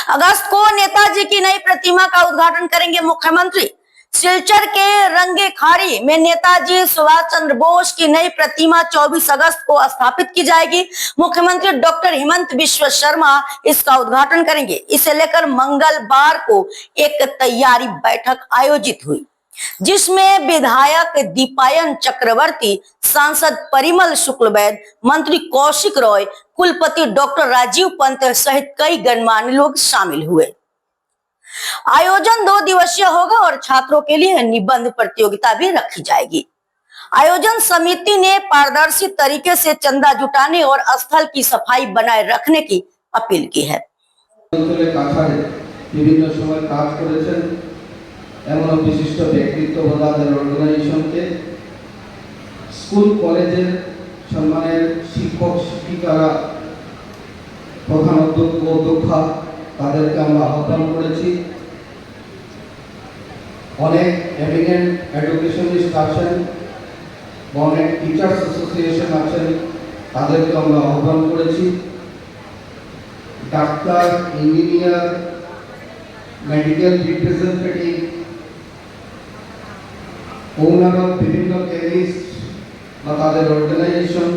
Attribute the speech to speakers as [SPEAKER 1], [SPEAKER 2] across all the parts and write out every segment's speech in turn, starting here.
[SPEAKER 1] अगस्त को नेताजी की नई प्रतिमा का उद्घाटन करेंगे मुख्यमंत्री। सिलचर के रंगेखाड़ी में नेताजी सुभाष चंद्र बोस की नई प्रतिमा 24 अगस्त को स्थापित की जाएगी। मुख्यमंत्री डॉक्टर हिमंत बिश्व शर्मा इसका उद्घाटन करेंगे। इसे लेकर मंगलवार को एक तैयारी बैठक आयोजित हुई, जिसमें विधायक दीपायन चक्रवर्ती, सांसद परिमल शुक्लवैद्य, मंत्री कौशिक रॉय, कुलपति डॉक्टर राजीव पंत सहित कई गणमान्य लोग शामिल हुए। आयोजन 2 दिवसीय होगा और छात्रों के लिए निबंध प्रतियोगिता भी रखी जाएगी। आयोजन समिति ने पारदर्शी तरीके से चंदा जुटाने और स्थल की सफाई बनाए रखने की अपील की है।
[SPEAKER 2] এমন বিশিষ্ট ব্যক্তিত্ব ও তাদের অর্গানাইজেশনকে স্কুল কলেজের সম্মানের শিক্ষক শিক্ষিকারা, প্রধান অধ্যক্ষ অধ্যক্ষা তাদেরকে আমরা আহ্বান করেছি। অনেক এমিনেন্ট এডুকেশনিস্ট আছেন, অনেক টিচার্স অ্যাসোসিয়েশন আছেন, তাদেরকে আমরা আহ্বান করেছি। ডাক্তার, ইঞ্জিনিয়ার, মেডিকেল রিপ্রেজেন্টেটিভ, অন্যান্য বিভিন্ন কেমিস্ট বা তাদের অর্গানাইজেশন,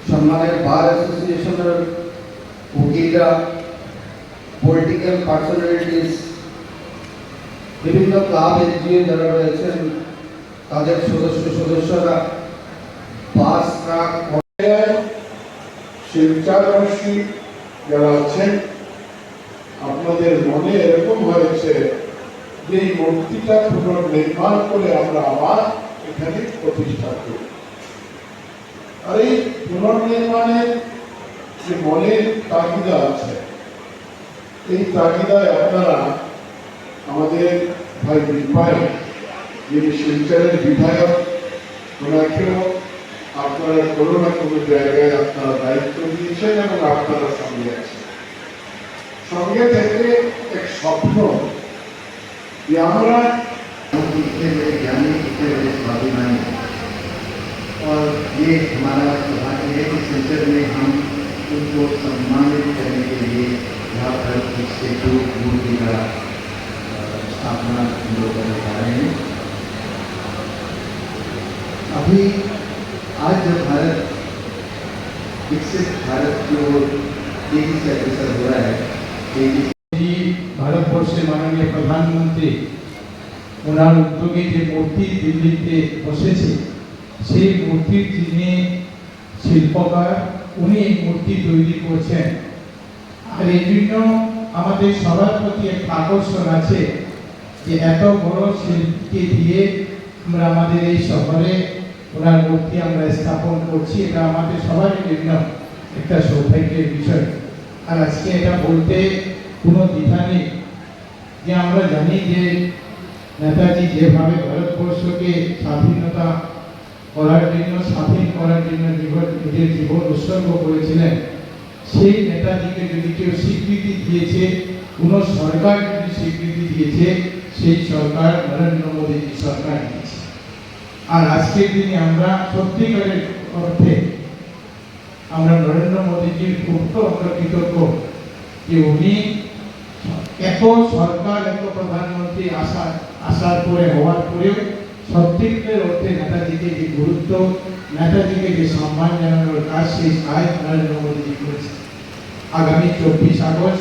[SPEAKER 2] সম্মানের বার অ্যাসোসিয়েশনের উকিলরা, পলিটিক্যাল পার্সোনালিটিস, বিভিন্ন ক্লাব এনজিও যারা রয়েছেন তাদের সদস্যরা, বাস, ট্রাক,
[SPEAKER 3] শিলচরবাসী যারা আছেন, আপনাদের মনে এরকম হয়েছে যে এই মূর্তিটা পুনর্নির্মাণ করে আমরা আবার এখানে প্রতিষ্ঠা করি। আর এই পুনর্নির্মাণের যে মনের তাগিদা আছে, এই তাগিদায় আপনারা আমাদের ভাই দীপায়ন, যিনি শিলচরের বিধায়ক, ওনাকেও আপনারা কোনো না কোনো জায়গায় আপনারা দায়িত্ব দিয়েছেন এবং আপনারা সঙ্গে আছেন। সঙ্গে থেকে এক স্বপ্ন कि हमारा
[SPEAKER 4] इतने बड़े ज्ञानी, इतने बड़े स्वाभिमानी, और ये हमारा सौभाग्य है कि सिलचर में हम उनको सम्मानित करने के लिए यहाँ पर इससे 2 मूर्ति का स्थापना हम लोग करने जा रहे हैं। अभी आज जब भारत विकसित भारत की ओर तेजी से अग्रसर हो रहा है, तेजी
[SPEAKER 5] ভারতবর্ষের মাননীয় প্রধানমন্ত্রী ওনার উদ্যোগে যে মূর্তি দিল্লিতে বসেছে, সেই মূর্তির যিনি শিল্পকার, উনি এই মূর্তি তৈরি করছেন। আর এই জন্য আমাদের সবার প্রতি একটা আকর্ষণ আছে যে এত বড় শিল্পীকে দিয়ে আমরা আমাদের এই শহরে ওনার মূর্তি আমরা স্থাপন করছি। এটা আমাদের সবারই জন্য একটা সৌভাগ্যের বিষয়। আর আজকে এটা বলতে কোনো দ্বিধা নেই যে আমরা জানি যে নেতাজি যেভাবে ভারতবর্ষকে স্বাধীনতা করার জন্য, স্বাধীন করার জন্য নিজের জীবন উৎসর্গ করেছিলেন, সেই নেতাজিকে যদি কেউ স্বীকৃতি দিয়েছে, কোনো সরকার যদি স্বীকৃতি দিয়েছে, সেই সরকার নরেন্দ্র মোদীজি সরকার দিয়েছে। আর আজকের দিনে আমরা সত্যিকারের অর্থে আমরা নরেন্দ্র মোদীজির খুব আমরা কৃতজ্ঞ যে উনি এত সরকার, এত প্রধানমন্ত্রী আসার পরে হওয়ার পরেও সত্যিকারের অর্থে নেতাজিকে যে গুরুত্ব, নেতাজিকে যে সম্মান জানানোর কাজ, সেই কাজ নরেন্দ্র মোদীজি করেছে। আগামী 24 আগস্ট